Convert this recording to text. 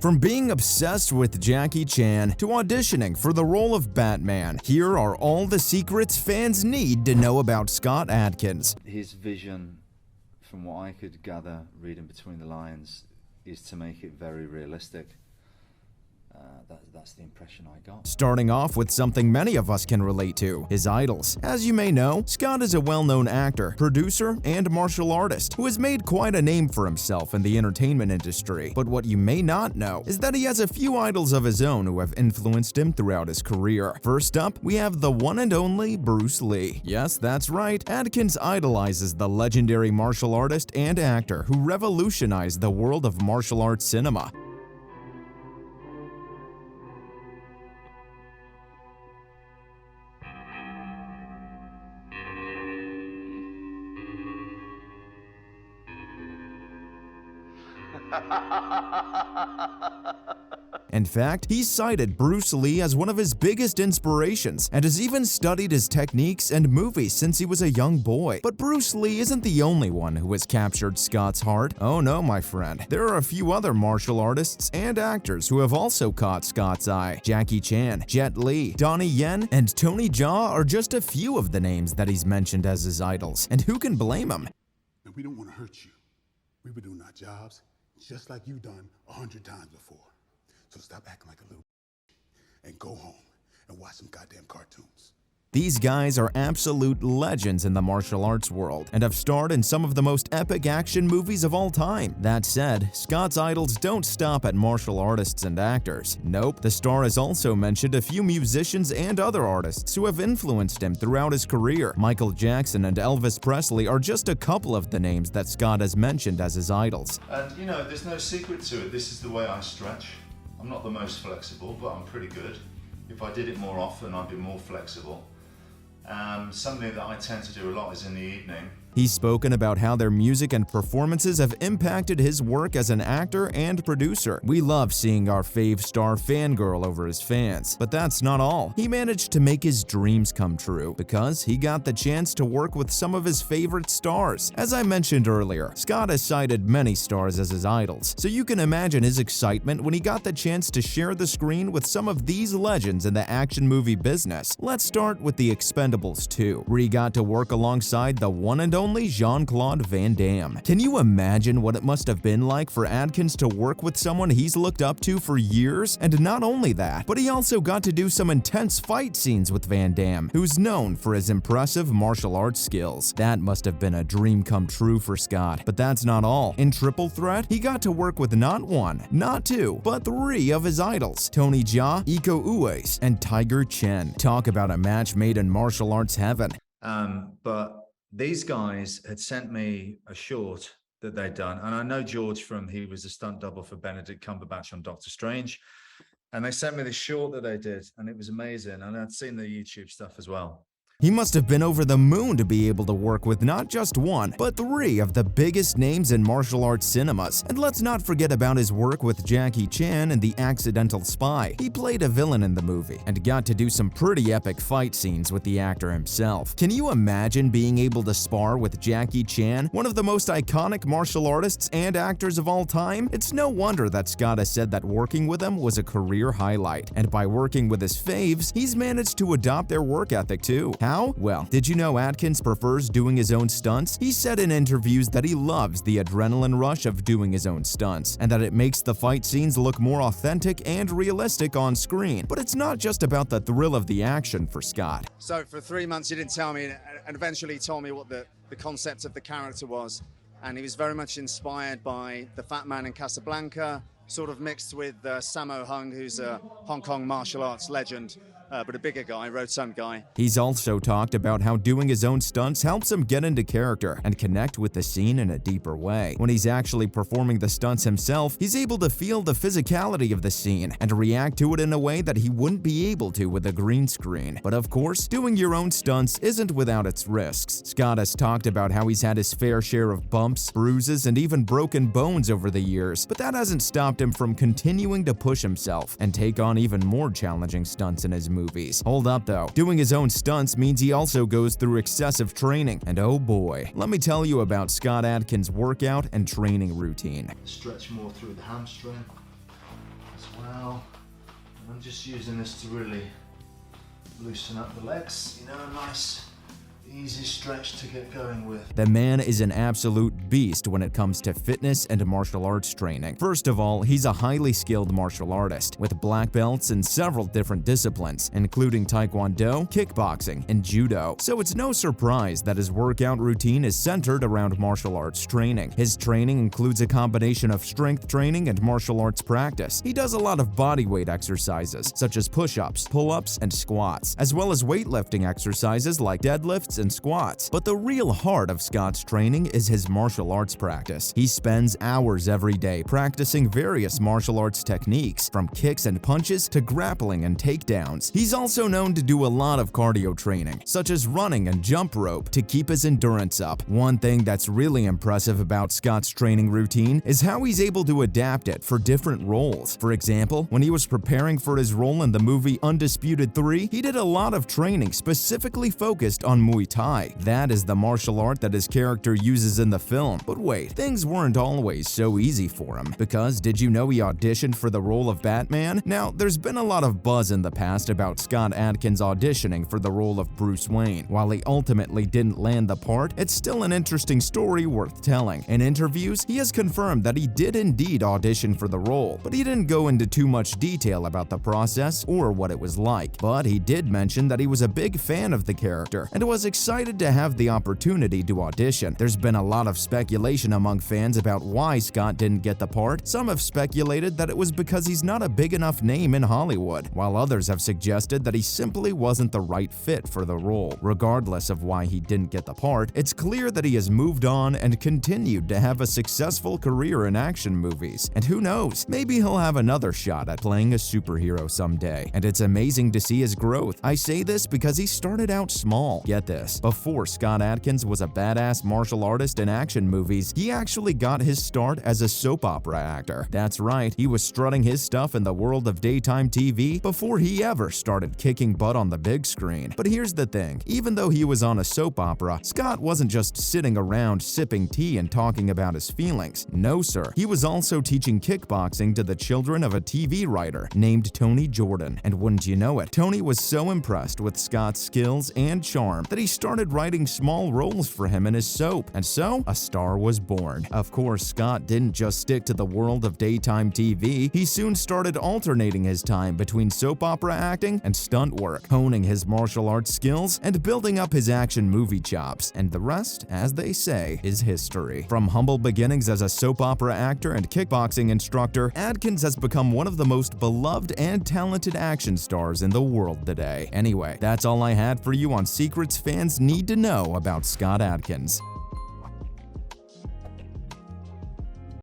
From being obsessed with Jackie Chan to auditioning for the role of Batman, here are all the secrets fans need to know about Scott Adkins. His vision, from what I could gather reading between the lines, is to make it very realistic. That's the impression I got. Starting off with something many of us can relate to, his idols. As you may know, Scott is a well-known actor, producer, and martial artist who has made quite a name for himself in the entertainment industry. But what you may not know is that he has a few idols of his own who have influenced him throughout his career. First up, we have the one and only Bruce Lee. Yes, that's right, Adkins idolizes the legendary martial artist and actor who revolutionized the world of martial arts cinema. In fact, he cited Bruce Lee as one of his biggest inspirations and has even studied his techniques and movies since he was a young boy. But Bruce Lee isn't the only one who has captured Scott's heart. Oh no, my friend. There are a few other martial artists and actors who have also caught Scott's eye. Jackie Chan, Jet Li, Donnie Yen, and Tony Jaa are just a few of the names that he's mentioned as his idols. And who can blame him? Now, we don't want to hurt you. We've been doing our jobs just like you've done 100 times before. So stop acting like a little and go home and watch some goddamn cartoons. These guys are absolute legends in the martial arts world and have starred in some of the most epic action movies of all time. That said, Scott's idols don't stop at martial artists and actors. Nope, the star has also mentioned a few musicians and other artists who have influenced him throughout his career. Michael Jackson and Elvis Presley are just a couple of the names that Scott has mentioned as his idols. And you know, there's no secret to it. This is the way I stretch. I'm not the most flexible, but I'm pretty good. If I did it more often, I'd be more flexible. Something that I tend to do a lot is in the evening. He's spoken about how their music and performances have impacted his work as an actor and producer. We love seeing our fave star fangirl over his fans. But that's not all. He managed to make his dreams come true because he got the chance to work with some of his favorite stars. As I mentioned earlier, Scott has cited many stars as his idols, so you can imagine his excitement when he got the chance to share the screen with some of these legends in the action movie business. Let's start with The Expendables 2, where he got to work alongside the one and only Jean-Claude Van Damme. Can you imagine what it must have been like for Adkins to work with someone he's looked up to for years? And not only that, but he also got to do some intense fight scenes with Van Damme, who's known for his impressive martial arts skills. That must have been a dream come true for Scott. But that's not all. In Triple Threat, he got to work with not one, not two, but three of his idols: Tony Jaa, Iko Uwais, and Tiger Chen. Talk about a match made in martial arts heaven. But these guys had sent me a short that they'd done. And I know George he was a stunt double for Benedict Cumberbatch on Doctor Strange. And they sent me this short that they did, and it was amazing. And I'd seen the YouTube stuff as well. He must have been over the moon to be able to work with not just one, but three of the biggest names in martial arts cinemas. And let's not forget about his work with Jackie Chan in The Accidental Spy. He played a villain in the movie and got to do some pretty epic fight scenes with the actor himself. Can you imagine being able to spar with Jackie Chan, one of the most iconic martial artists and actors of all time? It's no wonder that Scott has said that working with him was a career highlight. And by working with his faves, he's managed to adopt their work ethic too. How? Well, did you know Adkins prefers doing his own stunts? He said in interviews that he loves the adrenaline rush of doing his own stunts, and that it makes the fight scenes look more authentic and realistic on screen. But it's not just about the thrill of the action for Scott. So for 3 months he didn't tell me, and eventually he told me what the concept of the character was. And he was very much inspired by the Fat Man in Casablanca, sort of mixed with Sammo Hung, who's a Hong Kong martial arts legend. But a bigger guy, rotund guy. He's also talked about how doing his own stunts helps him get into character and connect with the scene in a deeper way. When he's actually performing the stunts himself, he's able to feel the physicality of the scene and react to it in a way that he wouldn't be able to with a green screen. But of course, doing your own stunts isn't without its risks. Scott has talked about how he's had his fair share of bumps, bruises, and even broken bones over the years, but that hasn't stopped him from continuing to push himself and take on even more challenging stunts in his movies. Hold up though, doing his own stunts means he also goes through excessive training, and oh boy, let me tell you about Scott Adkins' workout and training routine. Stretch more through the hamstring. as well. And I'm just using this to really loosen up the legs, you know, a nice easy stretch to get going with. The man is an absolute beast when it comes to fitness and martial arts training. First of all, he's a highly skilled martial artist with black belts in several different disciplines, including Taekwondo, kickboxing, and Judo. So it's no surprise that his workout routine is centered around martial arts training. His training includes a combination of strength training and martial arts practice. He does a lot of bodyweight exercises, such as push-ups, pull-ups, and squats, as well as weightlifting exercises like deadlifts and squats. But the real heart of Scott's training is his martial arts practice. He spends hours every day practicing various martial arts techniques, from kicks and punches to grappling and takedowns. He's also known to do a lot of cardio training, such as running and jump rope, to keep his endurance up. One thing that's really impressive about Scott's training routine is how he's able to adapt it for different roles. For example, when he was preparing for his role in the movie Undisputed 3, he did a lot of training specifically focused on Muay Thai. That is the martial art that his character uses in the film. But wait, things weren't always so easy for him, because did you know he auditioned for the role of Batman? Now, there's been a lot of buzz in the past about Scott Adkins auditioning for the role of Bruce Wayne. While he ultimately didn't land the part, it's still an interesting story worth telling. In interviews, he has confirmed that he did indeed audition for the role, but he didn't go into too much detail about the process or what it was like. But he did mention that he was a big fan of the character and was excited to have the opportunity to audition. There's been a lot of speculation among fans about why Scott didn't get the part. Some have speculated that it was because he's not a big enough name in Hollywood, while others have suggested that he simply wasn't the right fit for the role. Regardless of why he didn't get the part, it's clear that he has moved on and continued to have a successful career in action movies. And who knows, maybe he'll have another shot at playing a superhero someday. And it's amazing to see his growth. I say this because he started out small. Get this, before Scott Adkins was a badass martial artist in action movies, he actually got his start as a soap opera actor. That's right, he was strutting his stuff in the world of daytime TV before he ever started kicking butt on the big screen. But here's the thing, even though he was on a soap opera, Scott wasn't just sitting around sipping tea and talking about his feelings. No sir, he was also teaching kickboxing to the children of a TV writer named Tony Jordan. And wouldn't you know it, Tony was so impressed with Scott's skills and charm that he started writing small roles for him in his soap, and so a star was born. Of course, Scott didn't just stick to the world of daytime TV. He soon started alternating his time between soap opera acting and stunt work, honing his martial arts skills and building up his action movie chops. And the rest, as they say, is history. From humble beginnings as a soap opera actor and kickboxing instructor, Adkins has become one of the most beloved and talented action stars in the world today. Anyway, that's all I had for you on secrets fans need to know about Scott Adkins.